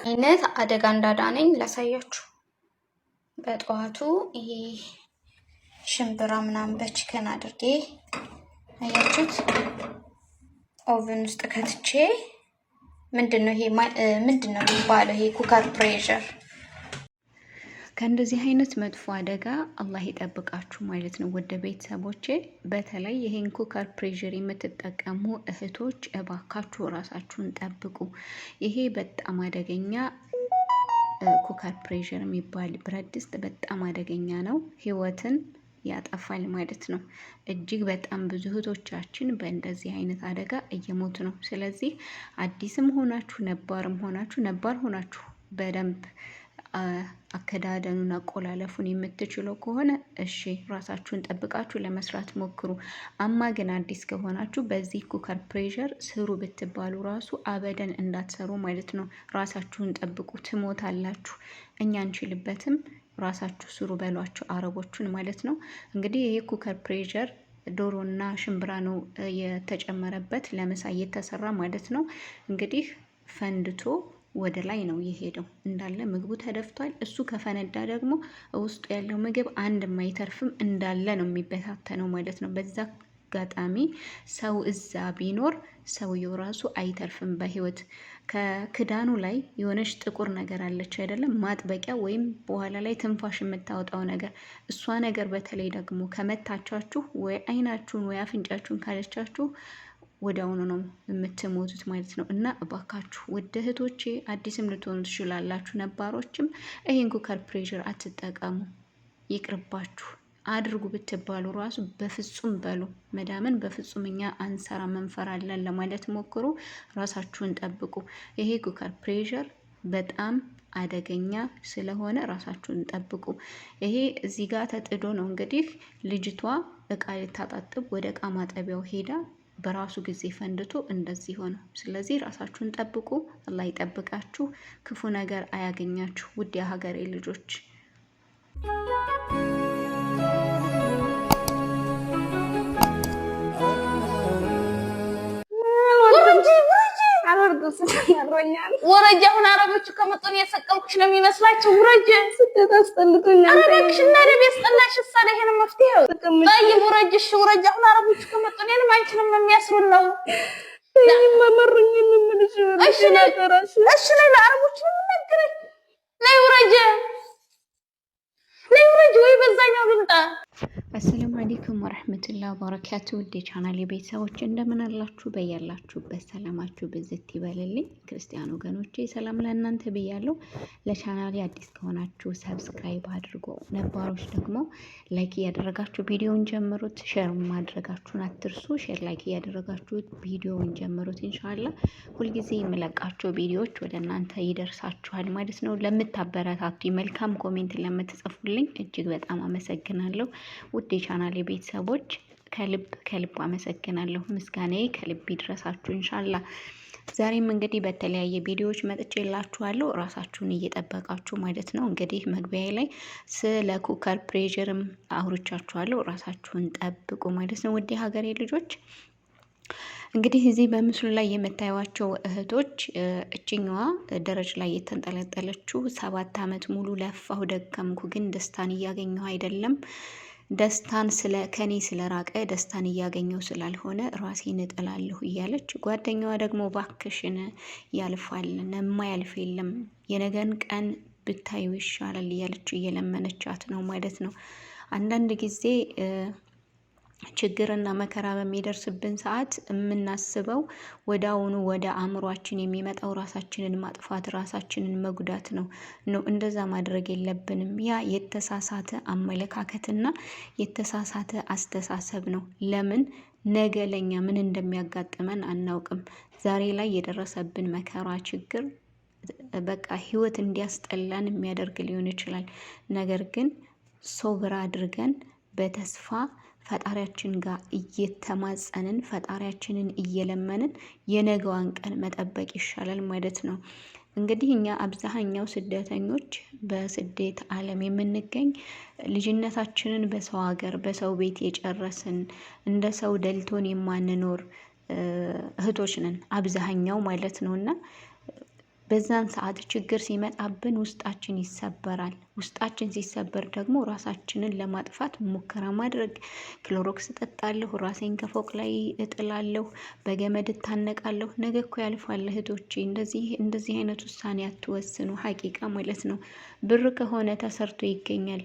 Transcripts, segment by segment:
አይነት አደጋ እንዳዳነኝ ላሳያችሁ። በጠዋቱ ይሄ ሽምብራ ምናምን በቺከን አድርጌ አያችሁት፣ ኦቨን ውስጥ ከትቼ ምንድነው የሚባለው? ይሄ ኩከር ፕሬሸር። ከእንደዚህ አይነት መጥፎ አደጋ አላህ ይጠብቃችሁ ማለት ነው። ወደ ቤተሰቦቼ በተለይ ይሄን ኩከር ፕሬሸር የምትጠቀሙ እህቶች እባካችሁ ራሳችሁን ጠብቁ። ይሄ በጣም አደገኛ ኩከር ፕሬሸር የሚባል ብረት ድስት በጣም አደገኛ ነው። ህይወትን ያጠፋል ማለት ነው። እጅግ በጣም ብዙ እህቶቻችን በእንደዚህ አይነት አደጋ እየሞቱ ነው። ስለዚህ አዲስም ሆናችሁ ነባር ሆናችሁ በደንብ አከዳደኑን አቆላለፉን የምትችሉ ከሆነ እሺ ራሳችሁን ጠብቃችሁ ለመስራት ሞክሩ። አማ ግን አዲስ ከሆናችሁ በዚህ ኩከር ፕሬሸር ስሩ ብትባሉ ራሱ አበደን እንዳትሰሩ ማለት ነው። ራሳችሁን ጠብቁ፣ ትሞታላችሁ። እኛ አንችልበትም፣ ራሳችሁ ስሩ በሏቸው አረቦቹን ማለት ነው። እንግዲህ ይሄ ኩከር ፕሬሸር ዶሮና ሽምብራ ነው የተጨመረበት ለምሳ እየተሰራ ማለት ነው። እንግዲህ ፈንድቶ ወደ ላይ ነው የሄደው፣ እንዳለ ምግቡ ተደፍቷል። እሱ ከፈነዳ ደግሞ ውስጡ ያለው ምግብ አንድ የማይተርፍም እንዳለ ነው የሚበታተነው ማለት ነው። በዛ አጋጣሚ ሰው እዛ ቢኖር ሰውየው ራሱ አይተርፍም በህይወት። ከክዳኑ ላይ የሆነች ጥቁር ነገር አለች አይደለም፣ ማጥበቂያ ወይም በኋላ ላይ ትንፋሽ የምታወጣው ነገር። እሷ ነገር በተለይ ደግሞ ከመታቻችሁ ወይ አይናችሁን ወይ አፍንጫችሁን ካለቻችሁ ወዲያውኑ ነው የምትሞቱት ማለት ነው። እና እባካችሁ ውድ እህቶቼ አዲስም ልትሆኑ ትችላላችሁ፣ ነባሮችም ይሄን ኩከር ፕሬሸር አትጠቀሙ፣ ይቅርባችሁ። አድርጉ ብትባሉ ራሱ በፍጹም በሉ። መዳምን በፍጹም እኛ አንሰራ መንፈራለን ለማለት ሞክሩ። ራሳችሁን ጠብቁ። ይሄ ኩከር ፕሬሸር በጣም አደገኛ ስለሆነ ራሳችሁን ጠብቁ። ይሄ እዚህ ጋር ተጥዶ ነው እንግዲህ ልጅቷ እቃ ልታጣጥብ ወደ እቃ ማጠቢያው ሄዳ በራሱ ጊዜ ፈንድቶ እንደዚህ ሆነ። ስለዚህ ራሳችሁን ጠብቁ። አላህ ይጠብቃችሁ፣ ክፉ ነገር አያገኛችሁ ውድ የሀገሬ ልጆች። ወረጅ አሁን አረቦቹ ከመጡን የሰቀልኩሽ ነው የሚመስላችሁ። ወረጅ ስደት አስጠልቶኛል። አረቦች እና ደብ ያስጠላሽ እሳለ ይሄን መፍትሄው ጠይብ ወረጅ። እሺ ወረጅ አሁን አረቦቹ ከመጡን የለም አንቺንም የሚያስሩን ነው። እኔም መመሩኝ ምንምልሽ እሺ ነገራሽ። እሺ ላይ ለአረቦቹ ምን ነገረኝ? ላይ ወረጅ ወይ በዛኛው ልምጣ። አሰላሙ አለይኩም ወራህመቱላሂ ወበረካቱ። ውድ ቻናሌ ቤተሰቦች እንደምን አላችሁ? በያላችሁበት ሰላማችሁ ብዝት ይበልልኝ። ክርስቲያን ወገኖቼ ሰላም ለእናንተ ብያለሁ። ለቻናሌ አዲስ ከሆናችሁ ሰብስክራይብ አድርጎ፣ ነባሮች ደግሞ ላይክ እያደረጋችሁ ቪዲዮውን ጀምሩት። ሼር ማድረጋችሁን አትርሱ። ሼር ላይክ እያደረጋችሁ ቪዲዮውን ጀምሩት። ኢንሻአላህ ሁልጊዜ የምለቃቸው ቪዲዮዎች ወደ እናንተ ይደርሳችኋል ማለት ነው። ለምታበረታቱ መልካም ኮሜንት ለምትጽፉልኝ እጅግ በጣም አመሰግናለሁ። ውድ የቻናሌ ቤተሰቦች ከልብ አመሰግናለሁ። ምስጋናዬ ከልብ ይድረሳችሁ ኢንሻአላህ። ዛሬም እንግዲህ በተለያየ ቪዲዮዎች መጥቼላችኋለሁ። ራሳችሁን እየጠበቃችሁ ማለት ነው። እንግዲህ መግቢያ ላይ ስለ ኩከር ፕሬሸርም አውርቻችኋለሁ። ራሳችሁን ጠብቁ ማለት ነው። ውድ ሀገሬ ልጆች እንግዲህ እዚህ በምስሉ ላይ የምታዩዋቸው እህቶች እችኛዋ ደረጃ ላይ የተንጠለጠለችው 7 ዓመት ሙሉ ለፋሁ ደከምኩ፣ ግን ደስታን እያገኘሁ አይደለም። ደስታን ከኔ ስለራቀ ደስታን እያገኘው ስላልሆነ ራሴን እጥላለሁ እያለች፣ ጓደኛዋ ደግሞ ባክሽን ያልፋል፣ የማያልፍ የለም፣ የነገን ቀን ብታዩ ይሻላል እያለች እየለመነቻት ነው ማለት ነው። አንዳንድ ጊዜ ችግርና መከራ በሚደርስብን ሰዓት የምናስበው ወደ አሁኑ ወደ አእምሯችን የሚመጣው ራሳችንን ማጥፋት፣ ራሳችንን መጉዳት ነው። እንደዛ ማድረግ የለብንም። ያ የተሳሳተ አመለካከትና የተሳሳተ አስተሳሰብ ነው። ለምን ነገ ለኛ ምን እንደሚያጋጥመን አናውቅም። ዛሬ ላይ የደረሰብን መከራ፣ ችግር በቃ ህይወት እንዲያስጠላን የሚያደርግ ሊሆን ይችላል። ነገር ግን ሶብር አድርገን በተስፋ ፈጣሪያችን ጋር እየተማጸንን ፈጣሪያችንን እየለመንን የነገዋን ቀን መጠበቅ ይሻላል ማለት ነው። እንግዲህ እኛ አብዛኛው ስደተኞች በስደት ዓለም የምንገኝ ልጅነታችንን በሰው ሀገር በሰው ቤት የጨረስን እንደ ሰው ደልቶን የማንኖር እህቶች ነን አብዛኛው ማለት ነው። እና በዛን ሰዓት ችግር ሲመጣብን ውስጣችን ይሰበራል። ውስጣችን ሲሰበር ደግሞ ራሳችንን ለማጥፋት ሙከራ ማድረግ፣ ክሎሮክስ እጠጣለሁ፣ ራሴን ከፎቅ ላይ እጥላለሁ፣ በገመድ እታነቃለሁ። ነገ እኮ ያልፋል እህቶቼ። እንደዚህ አይነት ውሳኔ አትወስኑ። ሀቂቃ ማለት ነው። ብር ከሆነ ተሰርቶ ይገኛል።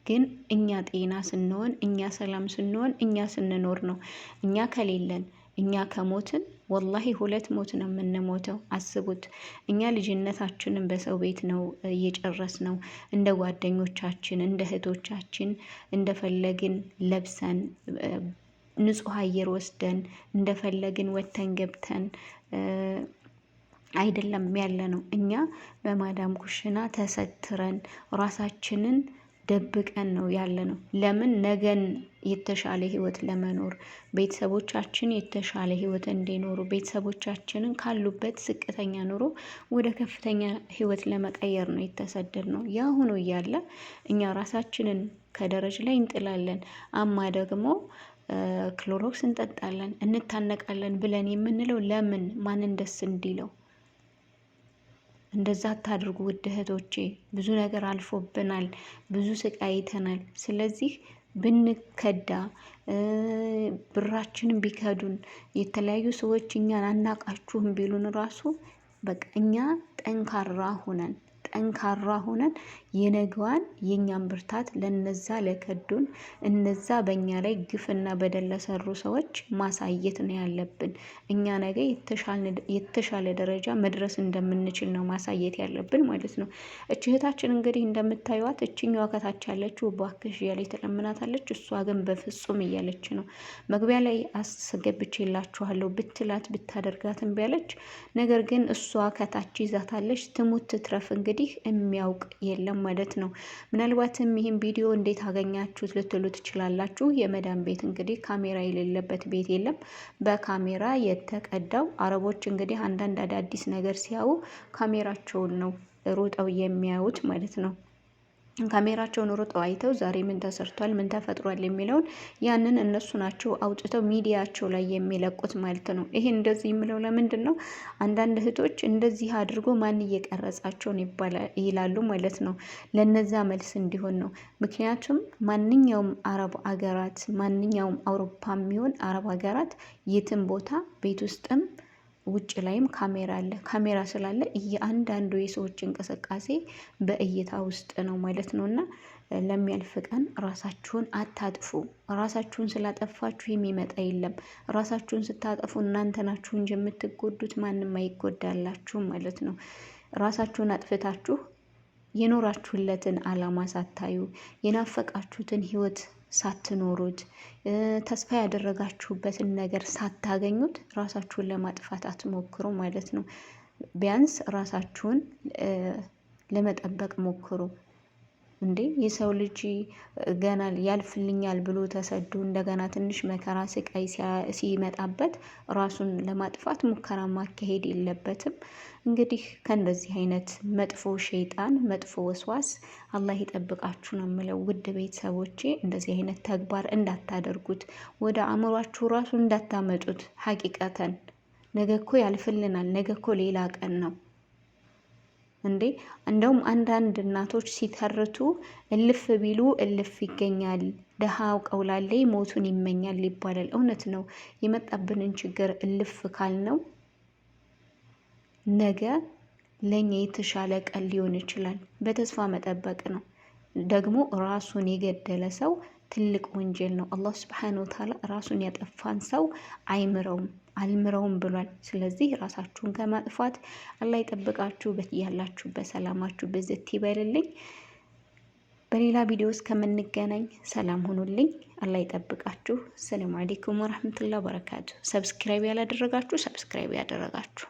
ግን እኛ ጤና ስንሆን፣ እኛ ሰላም ስንሆን፣ እኛ ስንኖር ነው። እኛ ከሌለን እኛ ከሞትን ወላሂ 2 ሞት ነው የምንሞተው። አስቡት። እኛ ልጅነታችንን በሰው ቤት ነው እየጨረስ ነው። እንደ ጓደኞቻችን እንደ እህቶቻችን እንደፈለግን ለብሰን ንጹህ አየር ወስደን እንደፈለግን ወተን ገብተን አይደለም ያለ ነው። እኛ በማዳም ኩሽና ተሰትረን ራሳችንን ደብቀን ነው ያለ ነው። ለምን? ነገን የተሻለ ህይወት ለመኖር ቤተሰቦቻችን የተሻለ ህይወት እንዲኖሩ ቤተሰቦቻችንን ካሉበት ዝቅተኛ ኑሮ ወደ ከፍተኛ ህይወት ለመቀየር ነው የተሰደድ ነው። ያ ሆኖ እያለ እኛ ራሳችንን ከደረጃ ላይ እንጥላለን። አማ ደግሞ ክሎሮክስ እንጠጣለን፣ እንታነቃለን ብለን የምንለው ለምን? ማንን ደስ እንዲለው? እንደዛ አታድርጉ ውድ እህቶቼ። ብዙ ነገር አልፎብናል፣ ብዙ ስቃይ አይተናል። ስለዚህ ብንከዳ ብራችንን ቢከዱን የተለያዩ ሰዎች እኛን አናቃችሁም ቢሉን ራሱ በቃ እኛ ጠንካራ ሆነን የነገዋን የእኛን ብርታት ለነዛ ለከዱን እነዛ በእኛ ላይ ግፍና በደል ለሰሩ ሰዎች ማሳየት ነው ያለብን። እኛ ነገ የተሻለ ደረጃ መድረስ እንደምንችል ነው ማሳየት ያለብን ማለት ነው። እህታችን እንግዲህ እንደምታዩት እችኛዋ ከታች ያለችው እባክሽ እያለች ትለምናታለች። እሷ ግን በፍጹም እያለች ነው። መግቢያ ላይ አስገብቼላችኋለሁ ብትላት ብታደርጋት እምቢ አለች። ነገር ግን እሷ ከታች ይዛታለች። ትሙት ትትረፍ እንግዲህ የሚያውቅ የለም ማለት ነው። ምናልባትም ይህን ቪዲዮ እንዴት አገኛችሁት ልትሉ ትችላላችሁ። የመዳን ቤት እንግዲህ ካሜራ የሌለበት ቤት የለም። በካሜራ የተቀዳው አረቦች እንግዲህ አንዳንድ አዳዲስ ነገር ሲያዩ ካሜራቸውን ነው ሮጠው የሚያዩት ማለት ነው። ካሜራቸውን ሮጠው አይተው ዛሬ ምን ተሰርቷል፣ ምን ተፈጥሯል የሚለውን ያንን እነሱ ናቸው አውጥተው ሚዲያቸው ላይ የሚለቁት ማለት ነው። ይሄ እንደዚህ የሚለው ለምንድን ነው? አንዳንድ እህቶች እንደዚህ አድርጎ ማን እየቀረጻቸውን ይላሉ ማለት ነው። ለነዛ መልስ እንዲሆን ነው። ምክንያቱም ማንኛውም አረብ አገራት ማንኛውም አውሮፓ የሚሆን አረብ ሀገራት የትም ቦታ ቤት ውስጥም ውጭ ላይም ካሜራ አለ። ካሜራ ስላለ እያንዳንዱ የሰዎች እንቅስቃሴ በእይታ ውስጥ ነው ማለት ነው። እና ለሚያልፍ ቀን ራሳችሁን አታጥፉ። ራሳችሁን ስላጠፋችሁ የሚመጣ የለም። ራሳችሁን ስታጠፉ እናንተ ናችሁ እንጂ የምትጎዱት ማንም አይጎዳላችሁም ማለት ነው። ራሳችሁን አጥፍታችሁ የኖራችሁለትን አላማ ሳታዩ የናፈቃችሁትን ህይወት ሳትኖሩት ተስፋ ያደረጋችሁበትን ነገር ሳታገኙት ራሳችሁን ለማጥፋት አትሞክሩ ማለት ነው። ቢያንስ ራሳችሁን ለመጠበቅ ሞክሩ። እንዴ የሰው ልጅ ገና ያልፍልኛል ብሎ ተሰዶ እንደገና ትንሽ መከራ ስቃይ ሲመጣበት ራሱን ለማጥፋት ሙከራ ማካሄድ የለበትም። እንግዲህ ከእንደዚህ አይነት መጥፎ ሸይጣን መጥፎ ወስዋስ አላህ ይጠብቃችሁ ነው የምለው። ውድ ቤተሰቦቼ እንደዚህ አይነት ተግባር እንዳታደርጉት፣ ወደ አእምሯችሁ ራሱ እንዳታመጡት። ሀቂቀተን ነገ እኮ ያልፍልናል፣ ነገ እኮ ሌላ ቀን ነው። እንዴ እንደውም አንዳንድ እናቶች ሲተርቱ እልፍ ቢሉ እልፍ ይገኛል፣ ደሃ ቀውላሌ ሞቱን ይመኛል ይባላል። እውነት ነው። የመጣብንን ችግር እልፍ ካልነው ነገ ለኛ የተሻለ ቀን ሊሆን ይችላል። በተስፋ መጠበቅ ነው። ደግሞ ራሱን የገደለ ሰው ትልቅ ወንጀል ነው። አላህ ሱብሓነሁ ወተዓላ ራሱን ያጠፋን ሰው አልምረውም ብሏል። ስለዚህ ራሳችሁን ከማጥፋት አላህ ይጠብቃችሁ። ያላችሁበት ሰላማችሁ ብዝት ይበልልኝ። በሌላ ቪዲዮ እስከምንገናኝ ሰላም ሁኑልኝ። አላህ ይጠብቃችሁ። ሰላም አለይኩም ወራህመቱላሂ ወበረካቱ። ሰብስክራይብ ያላደረጋችሁ ሰብስክራይብ ያደረጋችሁ